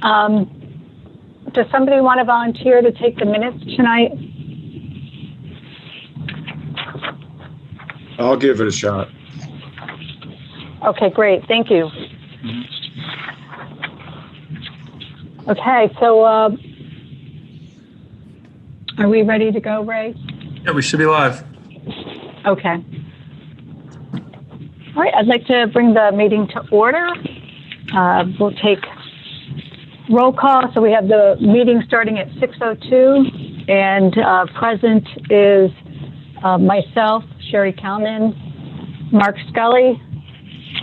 Does somebody want to volunteer to take the minutes tonight? I'll give it a shot. Okay, great. Thank you. Okay, so are we ready to go, Ray? Yeah, we should be live. Okay. All right, I'd like to bring the meeting to order. We'll take roll call. So we have the meeting starting at 6:02, and present is myself, Sherry Kalman, Mark Scully,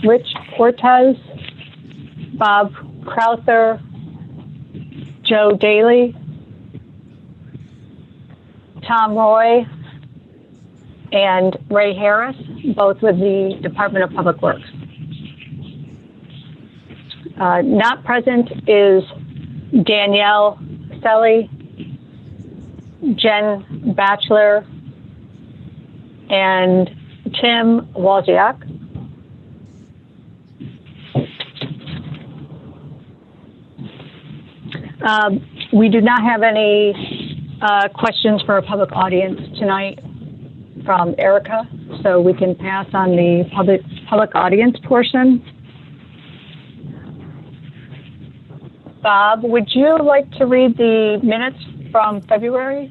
Rich Cortez, Bob Crowther, Joe Daly, Tom Roy, and Ray Harris, both with the Department of Public Works. Not present is Danielle Selly, Jen Batchelor, and Tim Wozniak. We do not have any questions for a public audience tonight from Erica, so we can pass on the public audience portion. Bob, would you like to read the minutes from February?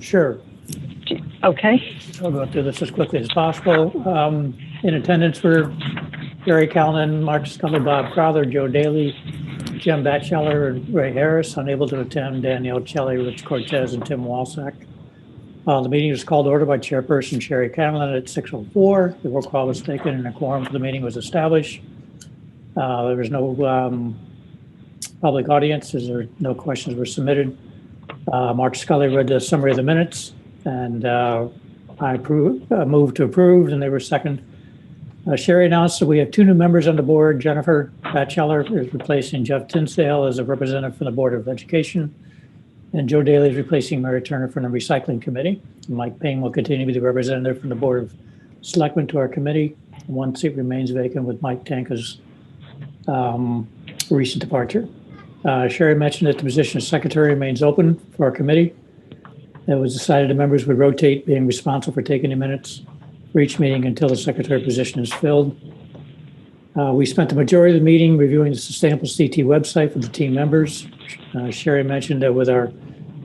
Sure. Okay. I'll go through this as quickly as possible. In attendance were Gary Callan, Mark Scully, Bob Crowther, Joe Daly, Jim Batchelor, and Ray Harris. Unable to attend, Danielle Shelley, Rich Cortez, and Tim Walsack. The meeting was called to order by Chairperson Sherry Callan at 6:04. The roll call was taken and a quorum for the meeting was established. There was no public audiences or no questions were submitted. Mark Scully read the summary of the minutes, and I moved to approve, and they were second. Sherry announced that we have two new members on the board. Jennifer Batchelor is replacing Jeff Tinsdale as a representative from the Board of Education, and Joe Daly is replacing Mary Turner from the Recycling Committee. Mike Payne will continue to be the representative from the Board of Selectmen to our committee. One seat remains vacant with Mike Tanka's recent departure. Sherry mentioned that the position of secretary remains open for our committee. It was decided the members would rotate, being responsible for taking the minutes for each meeting until the secretary position is filled. We spent the majority of the meeting reviewing the Sustainable CT website for the team members. Sherry mentioned that with our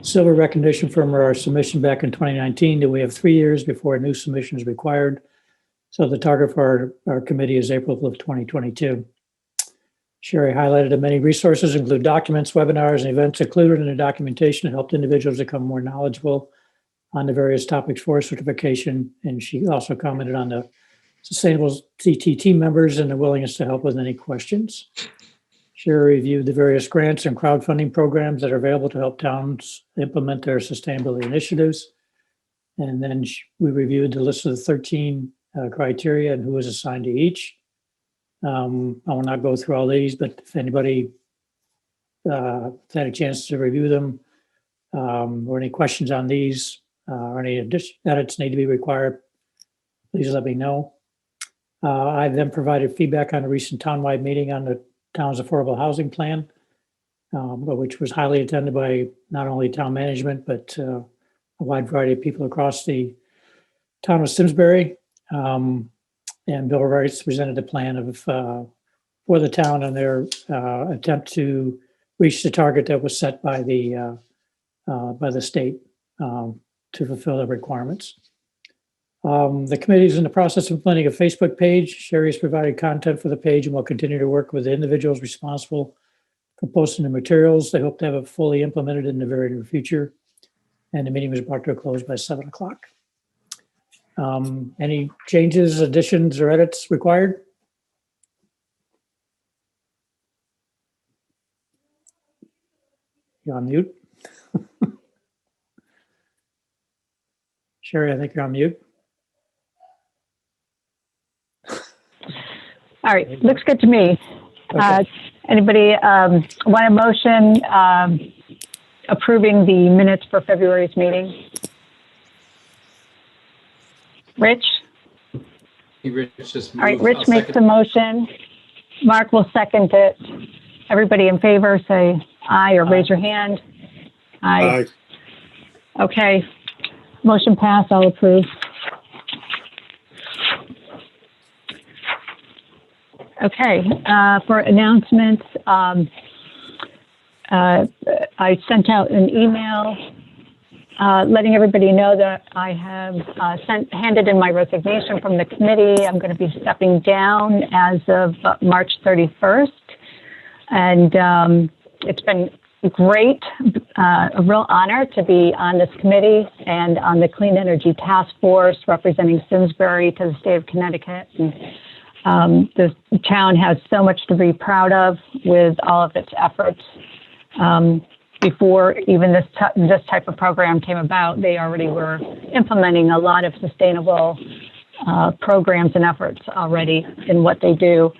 silver recognition from our submission back in 2019, that we have 3 years before a new submission is required. So the target for our committee is April of 2022. Sherry highlighted that many resources include documents, webinars, and events included in the documentation that helped individuals become more knowledgeable on the various topics for certification. And she also commented on the Sustainable CT team members and the willingness to help with any questions. Sherry reviewed the various grants and crowdfunding programs that are available to help towns implement their sustainability initiatives. And then we reviewed the list of the 13 criteria and who was assigned to each. I will not go through all these, but if anybody had a chance to review them or any questions on these or any edits need to be required, please let me know. I then provided feedback on a recent townwide meeting on the town's affordable housing plan, which was highly attended by not only town management, but a wide variety of people across the town of Simsbury. And Bill Rice presented a plan for the town and their attempt to reach the target that was set by the state to fulfill the requirements. The committee is in the process of implementing a Facebook page. Sherry has provided content for the page and will continue to work with the individuals responsible for posting the materials. They hope to have it fully implemented in the very near future. And the meeting was brought to a close by 7 o'clock. Any changes, additions, or edits required? You're on mute. Sherry, I think you're on mute. All right, looks good to me. Okay. Anybody want a motion approving the minutes for February's meeting? Rich? Hey, Rich just All right, moved. Rich I'll makes second. the motion. Mark will second it. Everybody in favor, say aye or raise your hand. Aye. Okay. Motion passed. I'll approve. Okay. For announcements, I sent out an email letting everybody know that I have handed in my resignation from the committee. I'm going to be stepping down as of March 31st. And it's been great, a real honor to be on this committee and on the Clean Energy Task Force representing Simsbury to the state of Connecticut. And the town has so much to be proud of with all of its efforts. Before even this type of program came about, they already were implementing a lot of sustainable programs and efforts already in what they do.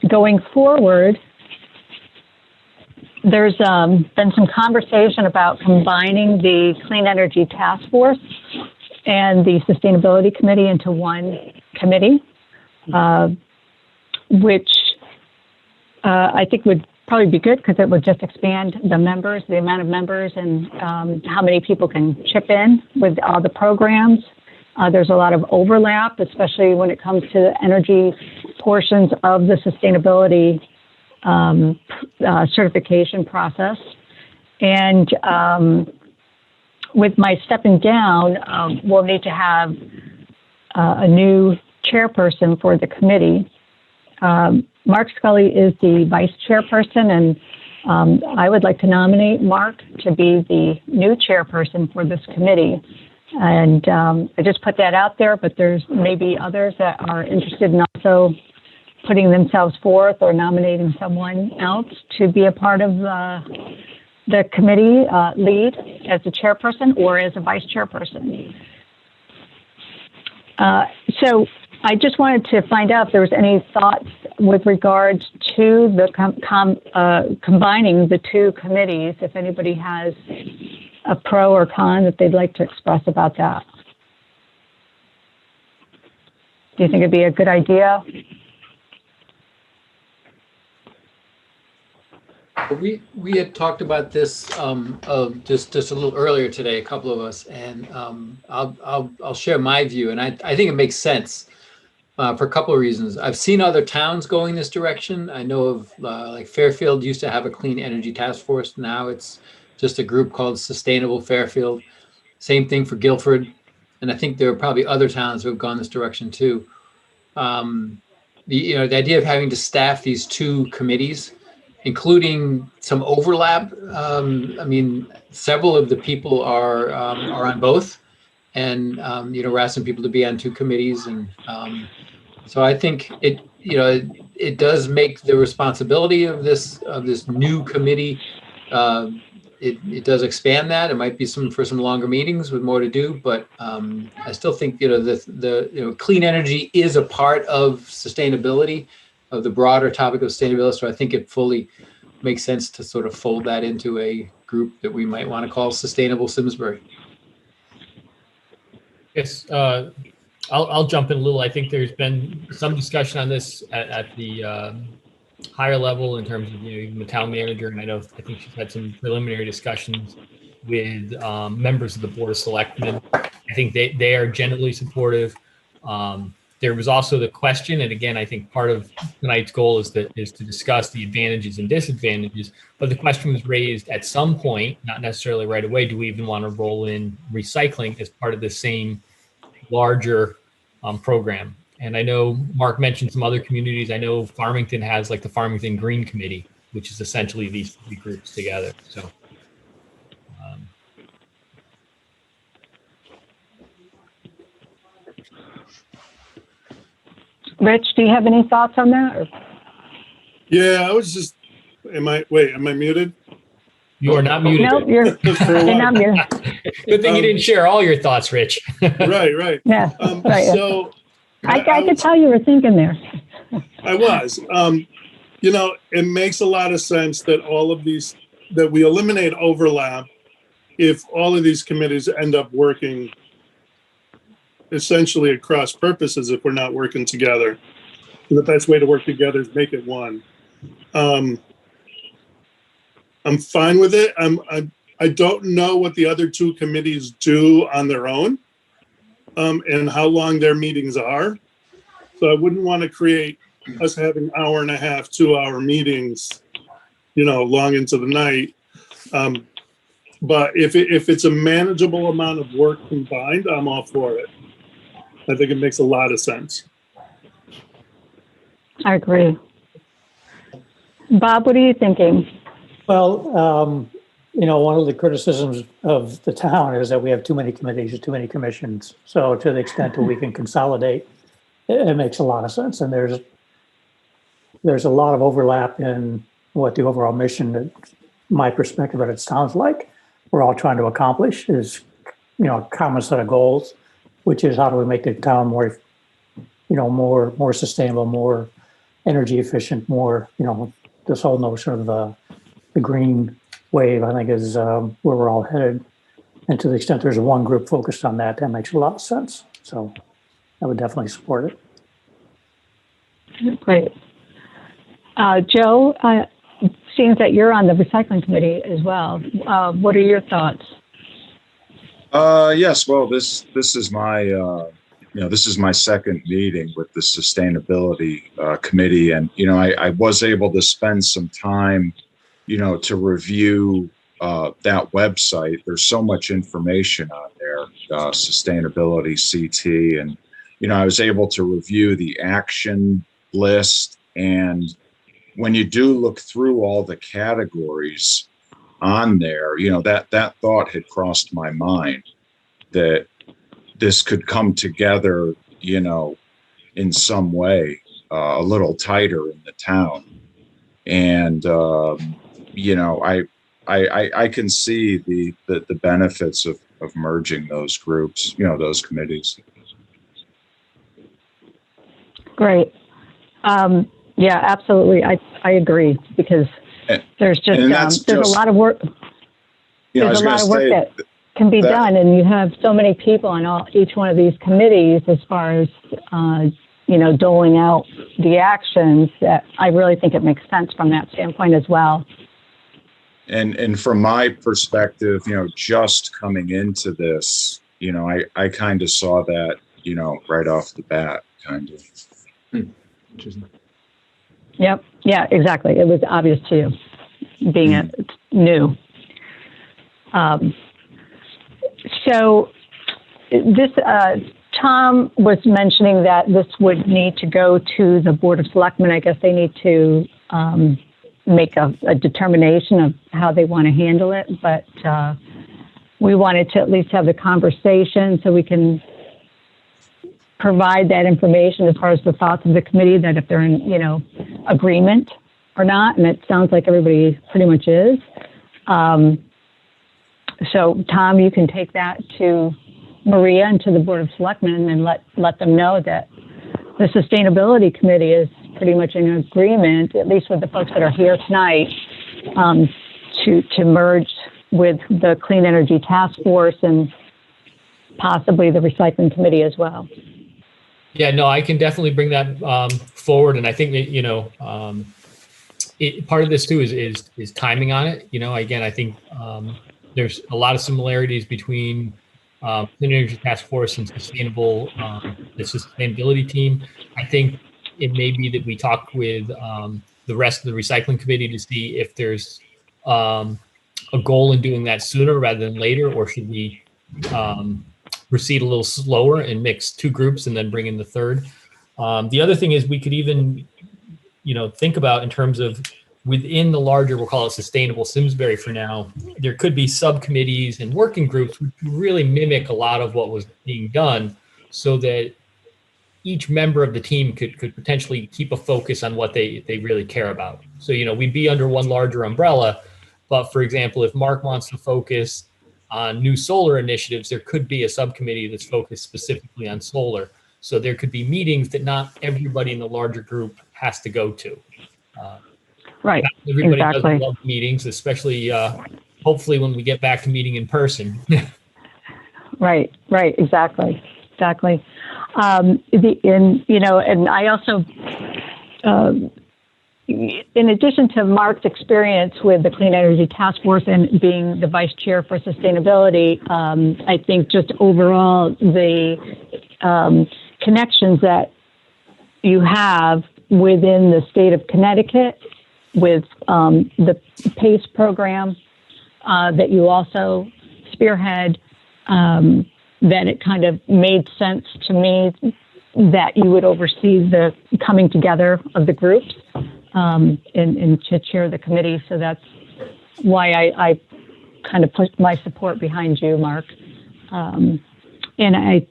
Going forward, there's been some conversation about combining the Clean Energy Task Force and the Sustainability Committee into one committee, which I think would probably be good because it would just expand the members, the amount of members, and how many people can chip in with all the programs. There's a lot of overlap, especially when it comes to the energy portions of the sustainability certification process. And with my stepping down, we'll need to have a new chairperson for the committee. Mark Scully is the vice chairperson, and I would like to nominate Mark to be the new chairperson for this committee. And I just put that out there, but there's maybe others that are interested in also putting themselves forth or nominating someone else to be a part of the committee lead as a chairperson or as a vice chairperson. So I just wanted to find out if there was any thoughts with regards to the combining the two committees, if anybody has a pro or con that they'd like to express about that. Do you think it'd be a good idea? We had talked about this just a little earlier today, a couple of us, and I'll share my view, and I think it makes sense for a couple of reasons. I've seen other towns going this direction. I know of like Fairfield used to have a clean energy task force. Now it's just a group called Sustainable Fairfield. Same thing for Guilford, and I think there are probably other towns who have gone this direction too. The idea of having to staff these two committees, including some overlap. I mean, several of the people are on both, and we're asking people to be on two committees, and so I think it does make the responsibility of this new committee. It does expand that. It might be for some longer meetings with more to do, but I still think the clean energy is a part of sustainability, of the broader topic of sustainability. So I think it fully makes sense to sort of fold that into a group that we might want to call Sustainable Simsbury. Yes, I'll jump in a little. I think there's been some discussion on this at the higher level in terms of even the town manager, and I think she's had some preliminary discussions with members of the Board of Selectmen. I think they are generally supportive. There was also the question, and again, I think part of tonight's goal is to discuss the advantages and disadvantages, but the question was raised at some point, not necessarily right away, do we even want to roll in recycling as part of the same larger program? And I know Mark mentioned some other communities. I know Farmington has like the Farmington Green Committee, which is essentially these three groups together. So. Rich, do you have any thoughts on that? Or? Yeah, I was just, am I muted? You are not muted. No, you're not muted. Good thing you didn't share all your thoughts, Rich. Right. Yeah, right. So I could tell you were thinking there. I was. It makes a lot of sense that that we eliminate overlap if all of these committees end up working essentially at cross purposes if we're not working together. And the best way to work together is make it one. I'm fine with it. I don't know what the other two committees do on their own, and how long their meetings are. So I wouldn't want to create us having hour and a half, 2-hour meetings, long into the night. But if it's a manageable amount of work combined, I'm all for it. I think it makes a lot of sense. I agree. Bob, what are you thinking? Well, one of the criticisms of the town is that we have too many committees, too many commissions. So to the extent that we can consolidate, it makes a lot of sense. And there's a lot of overlap in what the overall mission, my perspective, what it sounds like we're all trying to accomplish is, a common set of goals, which is how do we make the town more, more sustainable, more energy efficient, more, this whole notion of the green wave, I think, is where we're all headed. And to the extent there's one group focused on that, that makes a lot of sense. So I would definitely support it. Great. Joe, seems that you're on the recycling committee as well. What are your thoughts? Yes. Well, this is my this is my second meeting with the sustainability committee, and I was able to spend some time, to review that website. There's so much information on there, sustainability CT, and I was able to review the action list. And when you do look through all the categories on there, that thought had crossed my mind that this could come together, in some way, a little tighter in the town. And, I can see the benefits of merging those groups, those committees. Great. Yeah, absolutely. I agree, because there's just there's a lot of work. There's a lot of work that can be done, and you have so many people on each one of these committees as far as doling out the actions, that I really think it makes sense from that standpoint as well. And from my perspective, just coming into this, I kind of saw that, right off the bat, kind of. Interesting. Yep. Yeah, exactly. It was obvious to you, being new. So this, Tom was mentioning that this would need to go to the Board of Selectmen. I guess they need to make a determination of how they want to handle it. But we wanted to at least have the conversation so we can provide that information as far as the thoughts of the committee, that if they're in, agreement or not. And it sounds like everybody pretty much is. So Tom, you can take that to Maria and to the Board of Selectmen and let them know that the Sustainability Committee is pretty much in agreement, at least with the folks that are here tonight, to merge with the Clean Energy Task Force and possibly the Recycling Committee as well. Yeah, no, I can definitely bring that forward, and I think that part of this too is timing on it. Again, I think there's a lot of similarities between Clean Energy Task Force and the sustainability team. I think it may be that we talk with the rest of the Recycling Committee to see if there's a goal in doing that sooner rather than later, or should we proceed a little slower and mix two groups and then bring in the third. The other thing is we could even, think about in terms of within the larger, we'll call it Sustainable Simsbury for now, there could be subcommittees and working groups which really mimic a lot of what was being done, so that each member of the team could potentially keep a focus on what they really care about. So, we'd be under one larger umbrella, but for example, if Mark wants to focus on new solar initiatives, there could be a subcommittee that's focused specifically on solar. So there could be meetings that not everybody in the larger group has to go to. Right. Everybody exactly. doesn't love meetings, especially hopefully when we get back to meeting in person. Right. Exactly. And I also in addition to Mark's experience with the Clean Energy Task Force and being the vice chair for sustainability, I think just overall the connections that you have within the state of Connecticut with the PACE program that you also spearhead, that it kind of made sense to me that you would oversee the coming together of the groups and to chair the committee. So that's why I kind of put my support behind you, Mark. And I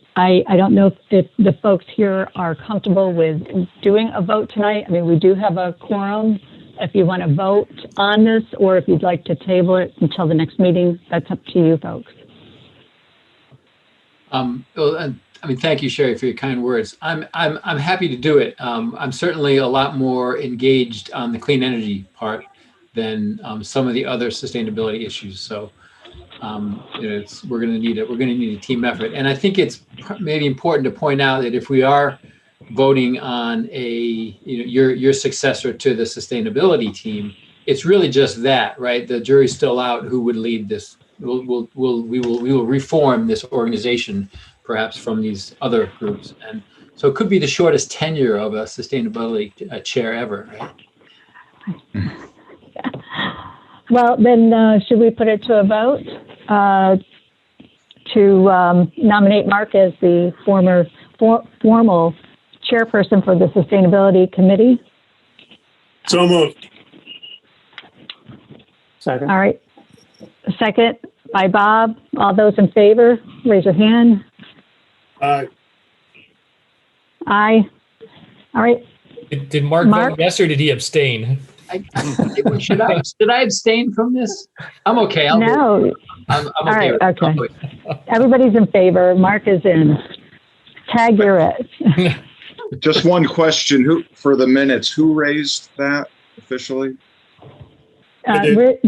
don't know if the folks here are comfortable with doing a vote tonight. I mean, we do have a quorum. If you want to vote on this, or if you'd like to table it until the next meeting, that's up to you folks. Well, I mean, thank you, Sherry, for your kind words. I'm happy to do it. I'm certainly a lot more engaged on the clean energy part than some of the other sustainability issues. So we're going to need a team effort. And I think it's maybe important to point out that if we are voting on your successor to the sustainability team, it's really just that, right? The jury's still out who would lead this. We will reform this organization perhaps from these other groups. And so it could be the shortest tenure of a sustainability chair ever, right? Well, then should we put it to a vote to nominate Mark as the formal chairperson for the Sustainability Committee? So moved. Second. All right. Second by Bob. All those in favor, raise your hand. Aye. Aye. All right. Did Mark vote yes, or did he abstain? Should I abstain from this? I'm okay. No. I'm All okay. right. Okay. Everybody's in favor. Mark is in. Tag, you're it. Just one question, who, for the minutes, who raised that officially? Rich.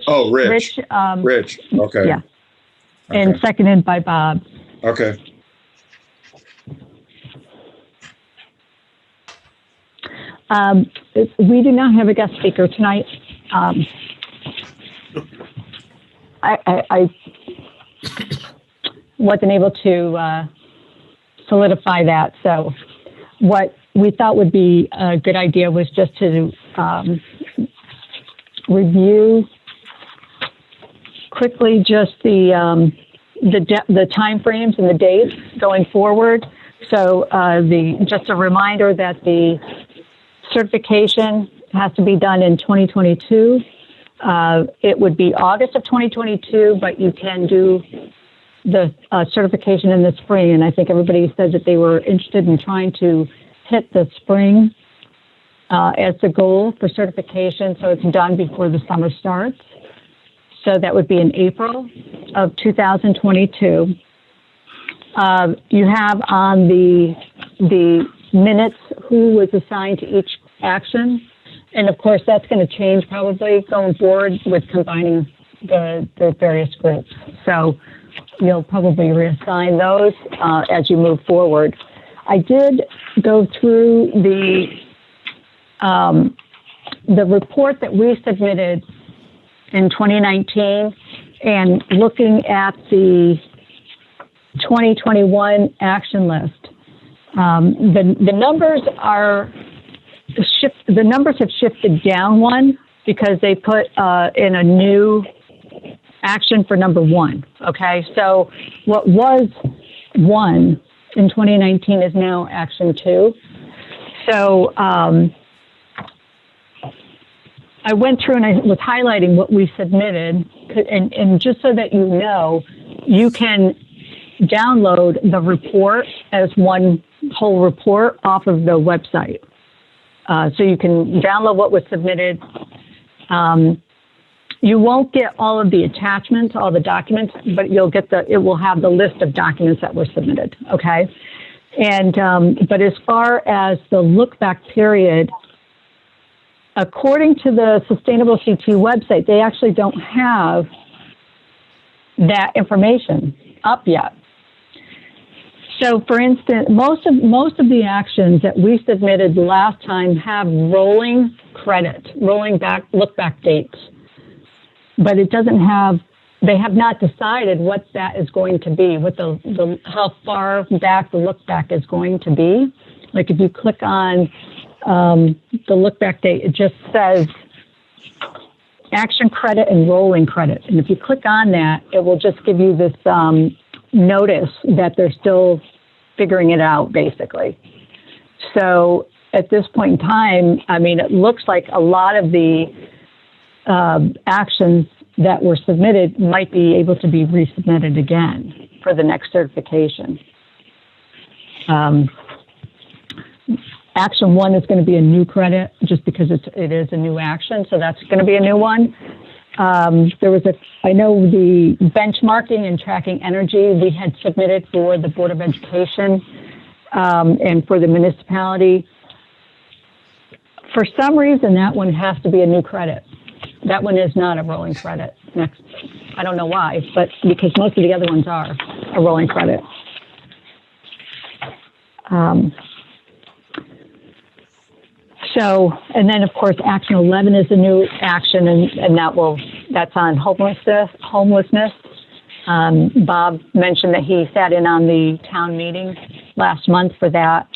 Oh, Rich. Rich, okay. Yeah. And Okay. seconded by Bob. Okay. We do not have a guest speaker tonight. I wasn't able to solidify that. So what we thought would be a good idea was just to review quickly just the time frames and the dates going forward. So just a reminder that the certification has to be done in 2022. It would be August of 2022, but you can do the certification in the spring. And I think everybody said that they were interested in trying to hit the spring as the goal for certification, so it's done before the summer starts. So that would be in April of 2022. You have on the minutes who was assigned to each action. And of course, that's going to change probably going forward with combining the various groups. So you'll probably reassign those as you move forward. I did go through the report that we submitted in 2019 and looking at the 2021 action list. The numbers are the numbers have shifted down one because they put in a new action for number one. Okay, so what was one in 2019 is now action two. So I went through and I was highlighting what we submitted, and just so that you know, you can download the report as one whole report off of the website. So you can download what was submitted. You won't get all of the attachments, all the documents, but you'll get it will have the list of documents that were submitted, okay? And, but as far as the look back period, according to the Sustainable CT website, they actually don't have that information up yet. So, for instance, most of the actions that we submitted last time have rolling credit, rolling back, look back dates. But it doesn't have, they have not decided what that is going to be, what how far back the look back is going to be. Like if you click on the look back date, it just says action credit and rolling credit. And if you click on that, it will just give you this notice that they're still figuring it out, basically. So at this point in time, I mean, it looks like a lot of the actions that were submitted might be able to be resubmitted again for the next certification. Action 1 is going to be a new credit just because it is a new action, so that's going to be a new one. I know the benchmarking and tracking energy we had submitted for the Board of Education and for the municipality. For some reason, that one has to be a new credit. That one is not a rolling credit. Next, I don't know why, but because most of the other ones are a rolling credit. And then of course, action 11 is a new action, and that's on homelessness. Bob mentioned that he sat in on the town meeting last month for that.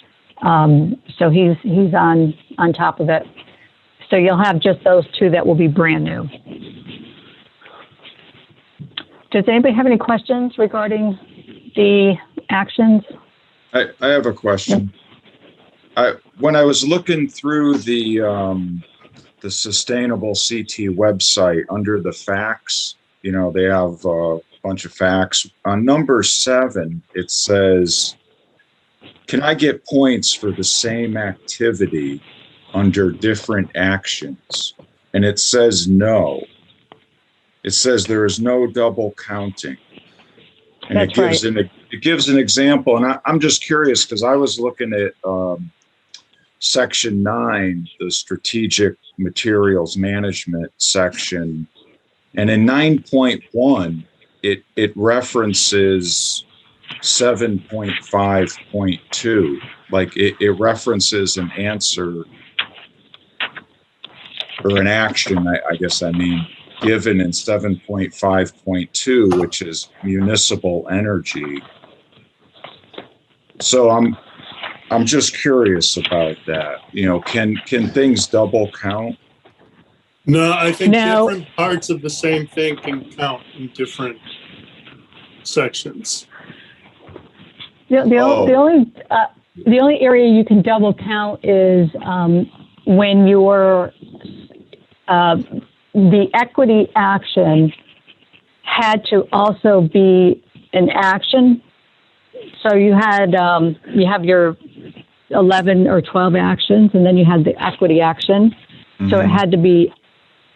So he's on top of it. So you'll have just those two that will be brand new. Does anybody have any questions regarding the actions? I have a question. When I was looking through the Sustainable CT website under the facts, you know, they have a bunch of facts. On number 7, it says, can I get points for the same activity under different actions? And it says no. It says there is no double counting. And That's it gives an example. And I'm just curious because I was looking at Section 9, the Strategic Materials Management section. And in 9.1, it references 7.5.2. Like it references an answer or an action, I guess I mean, given in 7.5.2, which is municipal energy. So I'm just curious about that. You know, can things double count? No, I think No. different parts of the same thing can count in different sections. The only area you can double count is when your the equity action had to also be an action. So you have your 11 or 12 actions, and then you had the equity action. Mm-hmm. So it had to be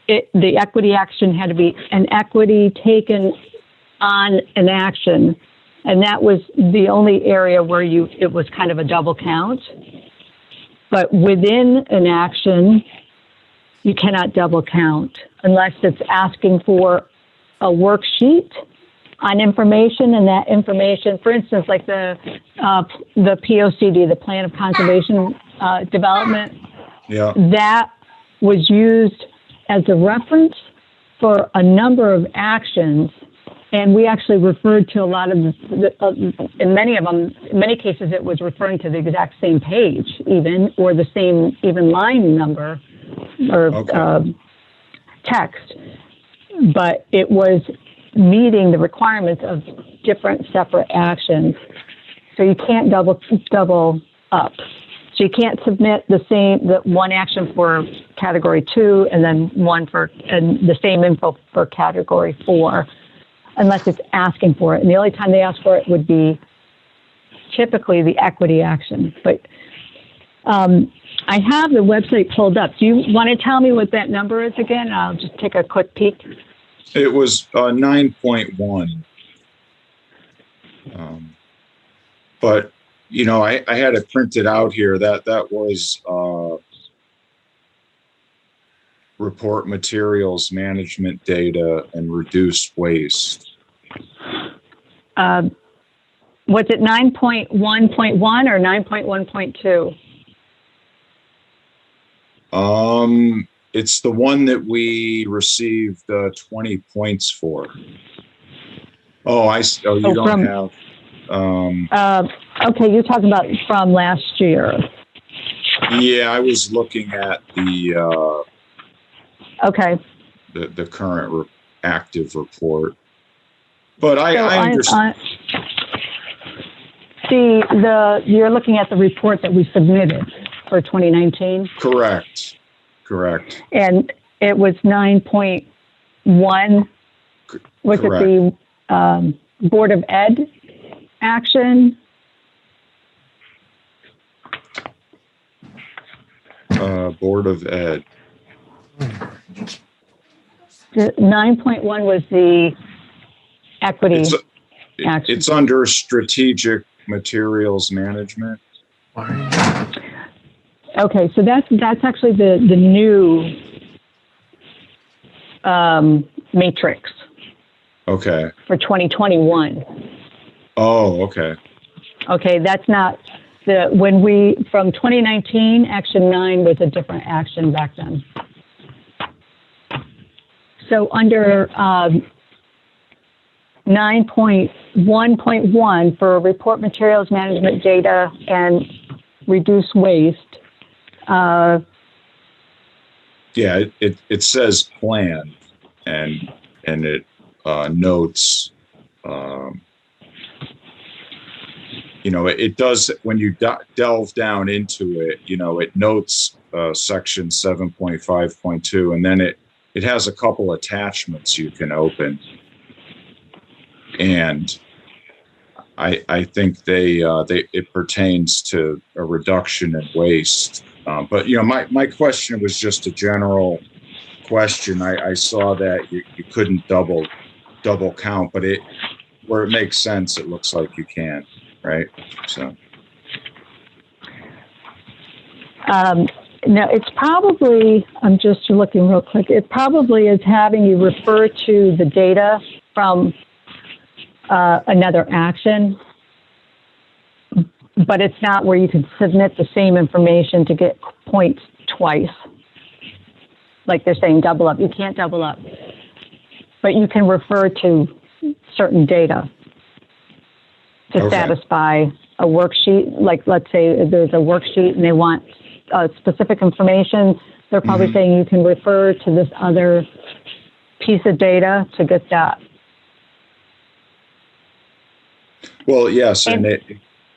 the equity action had to be an equity taken on an action. And that was the only area where it was kind of a double count. But within an action, you cannot double count unless it's asking for a worksheet on information, and that information, for instance, like the POCD, the Plan of Conservation Development, yeah, that was used as a reference for a number of actions. And we actually referred to a lot of, in many cases, it was referring to the exact same page, or the same even line number or text. But it was meeting the requirements of different separate actions. So you can't double up. So you can't submit the one action for category 2 and then and the same info for category 4. Unless it's asking for it. And the only time they ask for it would be typically the equity action. But I have the website pulled up. Do you want to tell me what that number is again? I'll just take a quick peek. It was 9.1. But, you know, I had it printed out here. That was report materials management data and reduce waste. Was it 9.1.1 or 9.1.2? It's the one that we received 20 points for. Oh, oh, you don't have. Okay, you're talking about from last year. Yeah, I was looking at the Okay. the current active report, but I understand. You're looking at the report that we submitted for 2019. Correct. And it was 9.1. Was Correct. it the Board of Ed action? Board of Ed. The 9.1 was the equity action. It's under strategic materials management. Okay, so that's actually the new matrix. Okay. For 2021. Oh, okay. Okay, that's not from 2019, action 9 was a different action back then. So under 9.1.1 for report materials management data and reduce waste. Yeah, it says plan and it notes, it does, when you delve down into it, it notes section 7.5.2, and then it has a couple attachments you can open. And I think it pertains to a reduction in waste. But my question was just a general question. I saw that you couldn't double count, but where it makes sense, it looks like you can, right? So. Now it's probably, I'm just looking real quick, it probably is having you refer to the data from another action, but it's not where you can submit the same information to get points twice. Like they're saying double up. You can't double up, but you can refer to certain data to satisfy a worksheet. Like let's say there's a worksheet and they want specific information. They're probably saying you can refer to this other piece of data to get that. Well, yes, and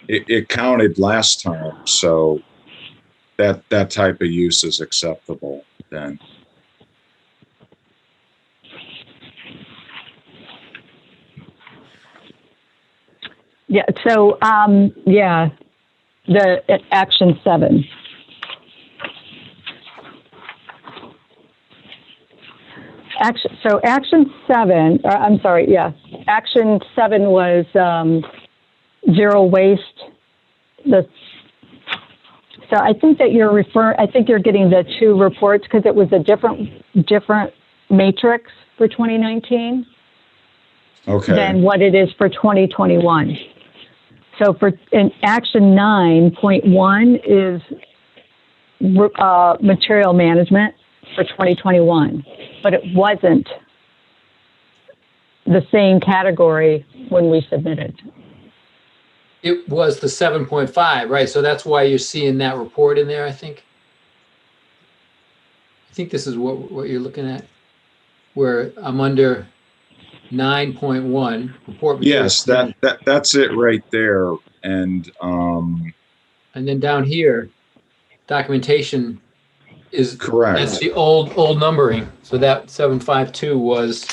it counted last time, so that type of use is acceptable then. Yeah. So, the action 7. Action 7. Action 7 was zero waste. So I think that I think you're getting the two reports because it was a different matrix for 2019 than what it is for 2021. So in action 9.1 is material management for 2021, but it wasn't the same category when we submitted. It was the 7.5, right? So that's why you're seeing that report in there, I think. I think this is what you're looking at, where I'm under 9.1 report. Yes, that's it right there. And then down here, documentation is correct. That's the old numbering. So that 752 was.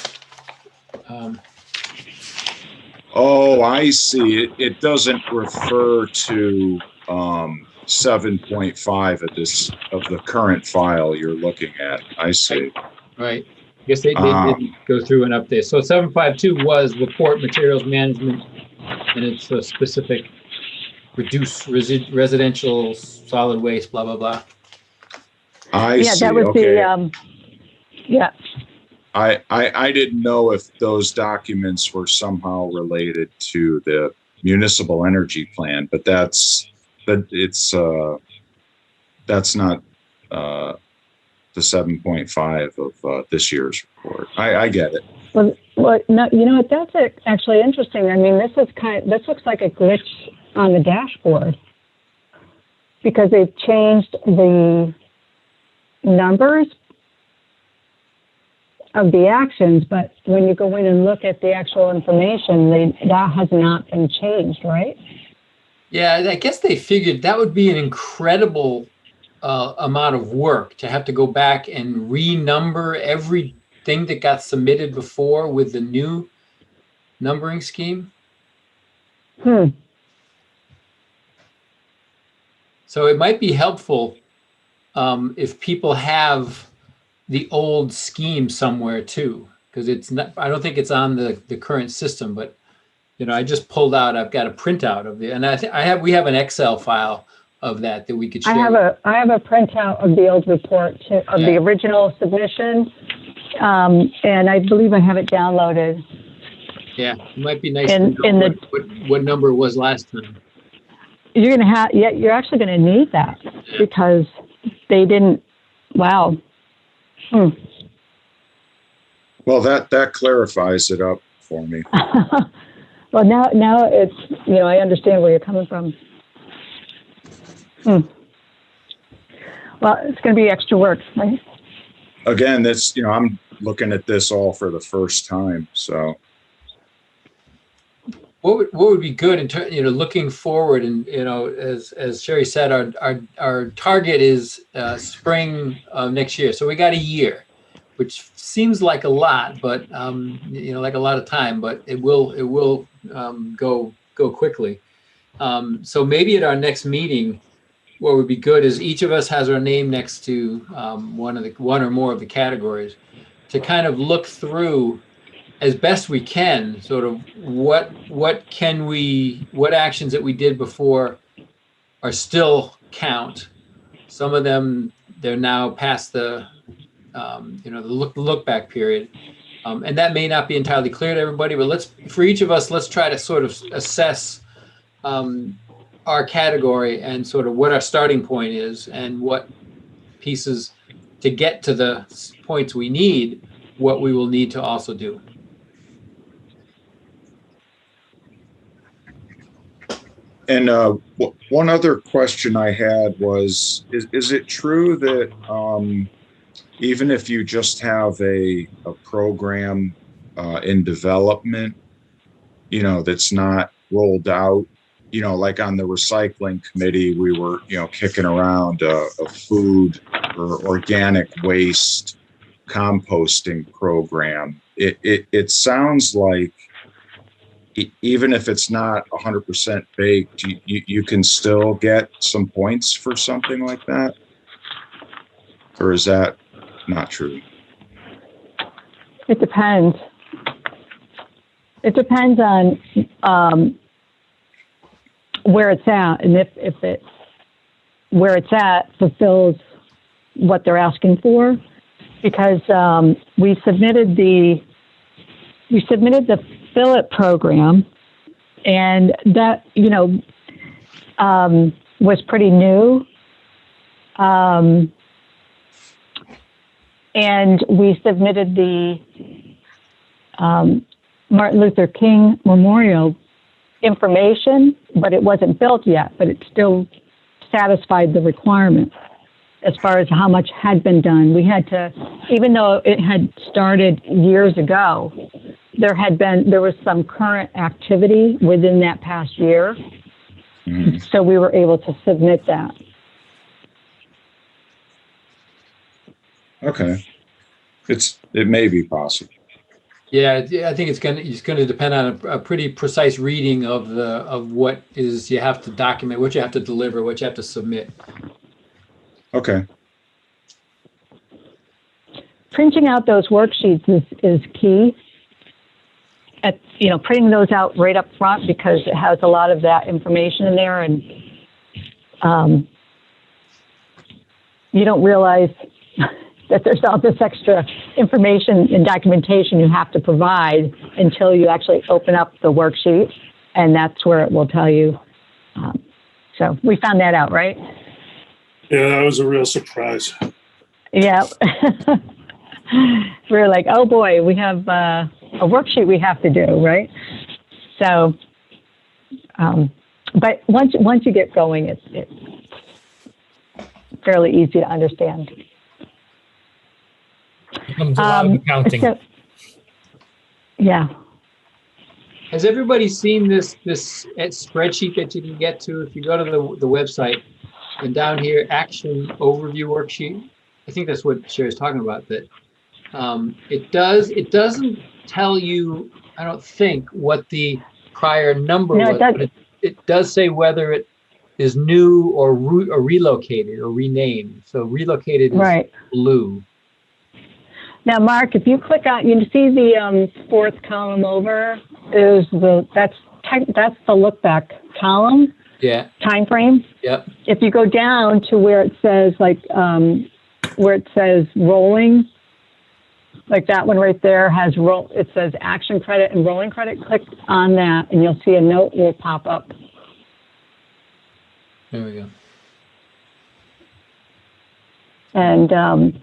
Oh, I see. It doesn't refer to 7.5 of the current file you're looking at. I see. Right. I guess they didn't go through and update. So 752 was report materials management, and it's a specific reduce residential solid waste, blah, blah, blah. I see. That was the, I didn't know if those documents were somehow related to the municipal energy plan, but that's not the 7.5 of this year's report. I get it. Well, no, you know what? That's actually interesting. I mean, this looks like a glitch on the dashboard because they've changed the numbers of the actions, but when you go in and look at the actual information, that has not been changed, right? Yeah, I guess they figured that would be an incredible amount of work to have to go back and renumber everything that got submitted before with the new numbering scheme. So it might be helpful if people have the old scheme somewhere too, because it's not, I don't think it's on the current system, but you know, I just pulled out, I've got a printout of it, and we have an Excel file of that we could share. I have a printout of the old report of the original submission, and I believe I have it downloaded. Yeah, it might be nice to know what number it was last time. You're actually gonna need that because they didn't. Wow. Well, that clarifies it up for me. Well, now it's, I understand where you're coming from. Well, it's going to be extra work, right? Again, that's, I'm looking at this all for the first time, so. What would be good in terms, looking forward, and as Sherry said, our target is spring of next year. So we got a year, which seems like a lot, but like a lot of time, but it will go quickly. So maybe at our next meeting, what would be good is each of us has our name next to one or more of the categories to kind of look through as best we can, sort of what actions that we did before are still count. Some of them, they're now past the look back period. And that may not be entirely clear to everybody, but for each of us, let's try to sort of assess our category and sort of what our starting point is and what pieces to get to the points we need, what we will need to also do. And one other question I had was, is it true that even if you just have a program in development, that's not rolled out, like on the recycling committee, we were, kicking around a food or organic waste composting program. It sounds like even if it's not 100% baked, you can still get some points for something like that? Or is that not true? It depends. It depends on where it's at, and if where it's at fulfills what they're asking for. Because we submitted the Fill It program, and that was pretty new. And we submitted the Martin Luther King Memorial information, but it wasn't built yet, but it still satisfied the requirement as far as how much had been done. We had to, even though it had started years ago, there was some current activity within that past year. Mm-hmm. So we were able to submit that. Okay. It may be possible. Yeah, I think it's going to depend on a pretty precise reading of what is you have to document, what you have to deliver, what you have to submit. Okay. Printing out those worksheets is key. Printing those out right up front, because it has a lot of that information in there, and you don't realize that there's all this extra information and documentation you have to provide until you actually open up the worksheet, and that's where it will tell you. So we found that out, right? Yeah, that was a real surprise. Yeah. We're like, oh boy, we have a worksheet we have to do, right? So, but once you get going, it's fairly easy to understand. Becomes a lot of accounting. Yeah. Has everybody seen this spreadsheet that you can get to if you go to the website and down here, action overview worksheet? I think that's what Sherry's talking about. That it doesn't tell you, I don't think, what the prior number was, but it does say whether it is new or relocated or renamed. So relocated is right. blue. Now, Mark, if you click on, you see the fourth column over is that's the look back column. Yeah. Time frame. Yep. If you go down to where it says where it says rolling, like that one right there has it says action credit and rolling credit. Click on that, and you'll see a note will pop up. There we go. And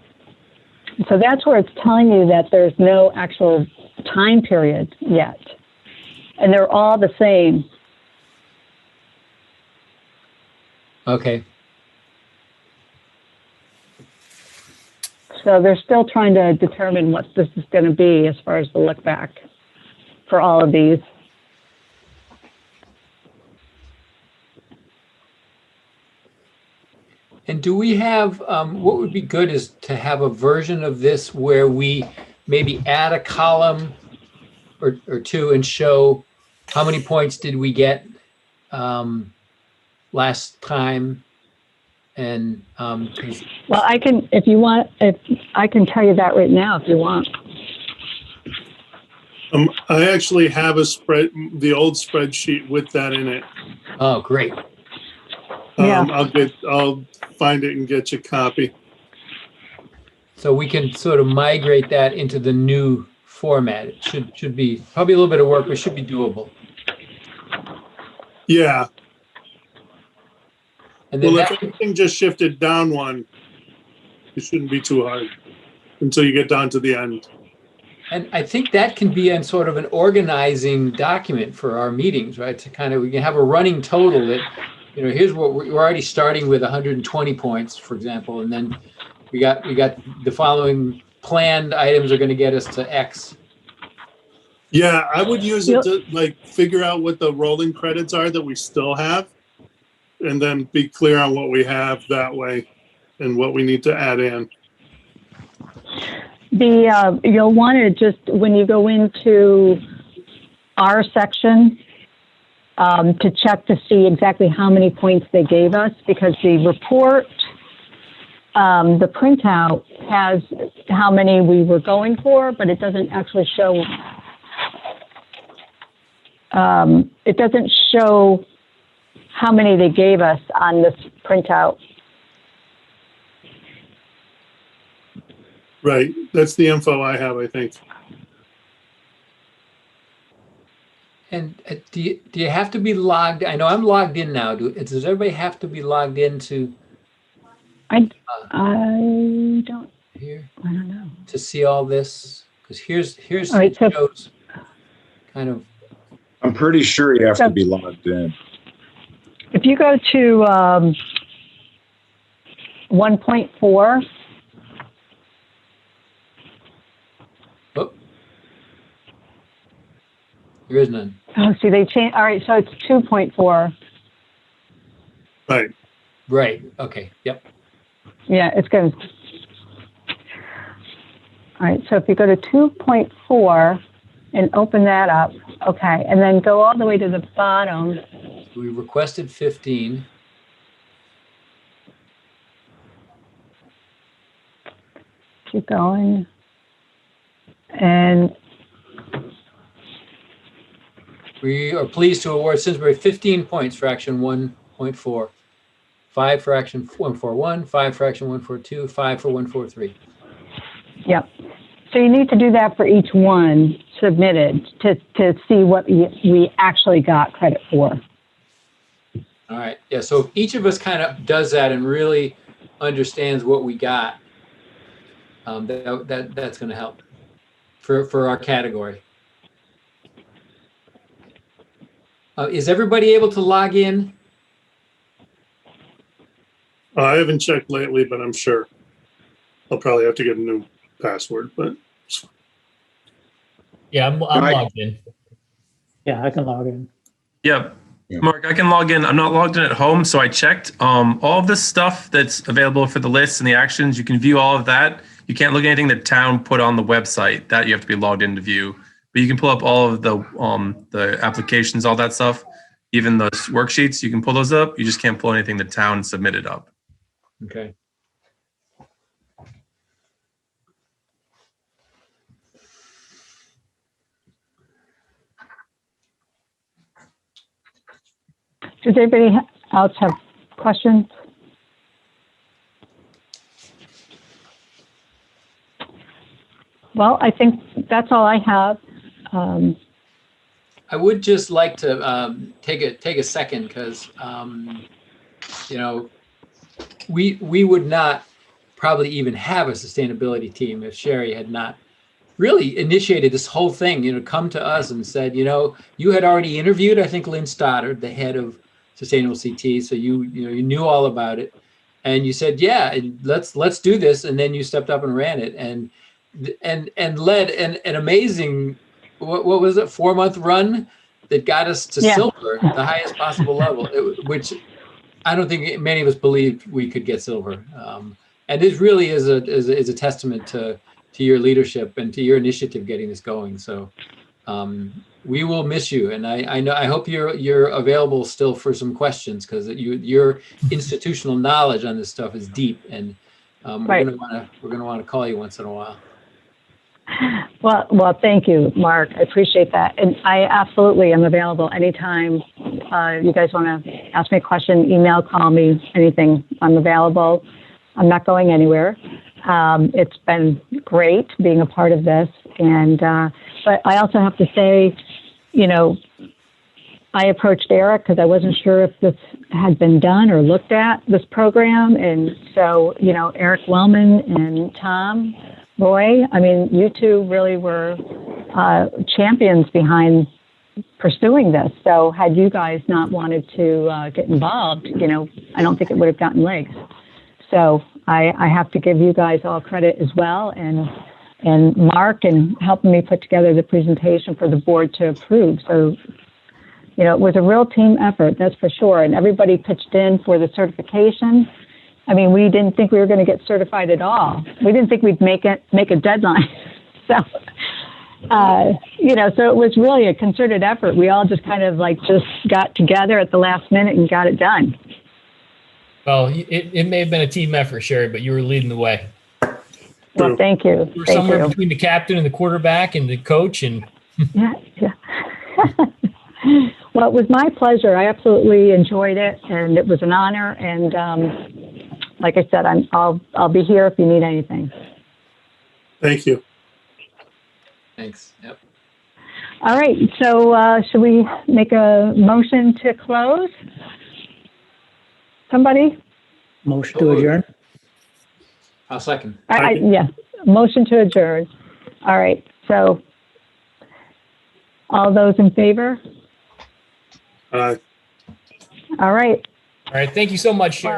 so that's where it's telling you that there's no actual time period yet. And they're all the same. Okay. So they're still trying to determine what this is going to be as far as the look back for all of these. And do we have, what would be good is to have a version of this where we maybe add a column or two and show how many points did we get last time? And well, I can, if you want, if I can tell you that right now if you want. I actually have the old spreadsheet with that in it. Oh, great. Yeah. I'll find it and get you a copy. So we can sort of migrate that into the new format. It should be probably a little bit of work, but should be doable. Yeah. And then well, if everything just shifted down one, it shouldn't be too hard until you get down to the end. And I think that can be in sort of an organizing document for our meetings, right? To kind of, we can have a running total that, here's what we're already starting with 120 points, for example, and then we got the following planned items are going to get us to X. Yeah, I would use it to figure out what the rolling credits are that we still have, and then be clear on what we have that way and what we need to add in. You'll want to just, when you go into our section, to check to see exactly how many points they gave us, because the report, the printout has how many we were going for, but it doesn't actually show, how many they gave us on this printout. Right. That's the info I have, I think. And do you have to be logged? I know I'm logged in now. Does everybody have to be logged into? I don't. Here. I don't know. To see all this, because here's all right, so, shows kind of. I'm pretty sure you have to be logged in. If you go to 1.4. Oh. There is none. Oh, see, they changed. All right, so it's 2.4. Right. Right. Okay. Yep. Yeah, it's going to. All right, so if you go to 2.4 and open that up, okay, and then go all the way to the bottom. We requested 15. Keep going. And we are pleased to award Simsbury 15 points for action 1.4, 5 for action 141, 5 for action 142, 5 for 143. Yep. So you need to do that for each one submitted to see what we actually got credit for. All right. Yeah. So if each of us kind of does that and really understands what we got, That's going to help for our category. Is everybody able to log in? I haven't checked lately, but I'm sure I'll probably have to get a new password, but Yeah, I'm logged in. Yeah, I can log in. Yep. Yeah. Mark, I can log in. I'm not logged in at home, so I checked. All of the stuff that's available for the lists and the actions, you can view all of that. You can't look at anything that town put on the website. That you have to be logged in to view. But you can pull up all of the applications, all that stuff, even the worksheets. You can pull those up. You just can't pull anything the town submitted up. Okay. Does anybody else have questions? Well, I think that's all I have. I would just like to take a second because we would not probably even have a sustainability team if Sherry had not really initiated this whole thing. Come to us and said, you had already interviewed, I think, Lynn Stoddard, the head of Sustainable CT, so you knew all about it, and you said, yeah, let's do this, and then you stepped up and ran it, and led an amazing, what was it, 4-month run that got us to silver, the highest possible level, which I don't think many of us believed we could get silver. And this really is a testament to your leadership and to your initiative getting this going. So we will miss you, and I hope you're available still for some questions, because your institutional knowledge on this stuff is deep, and we're gonna want to call you once in a while. Well, thank you, Mark. I appreciate that. And I absolutely am available anytime you guys want to ask me a question, email, call me, anything. I'm available. I'm not going anywhere. It's been great being a part of this. And but I also have to say, I approached Eric because I wasn't sure if this had been done or looked at, this program. And so, Eric Wellman and Tom Roy, you two really were champions behind pursuing this. So had you guys not wanted to get involved, I don't think it would have gotten legs. So I have to give you guys all credit as well, and Mark, and helping me put together the presentation for the board to approve. So, it was a real team effort, that's for sure. And everybody pitched in for the certification. We didn't think we were going to get certified at all. We didn't think we'd make a deadline. So, so it was really a concerted effort. We all just kind of just got together at the last minute and got it done. Well, it may have been a team effort, Sherry, but you were leading the way. Well, thank you. You were somewhere between the captain and the quarterback and the coach, and yeah. Well, it was my pleasure. I absolutely enjoyed it, and it was an honor. And like I said, I'll be here if you need anything. thank you. Thanks. Yep. All right. So should we make a motion to close? Somebody? Motion to adjourn? I'll second. Yeah. Motion to adjourn. All right. So all those in favor? Uh, All right. all right. Thank you so much, Sherry.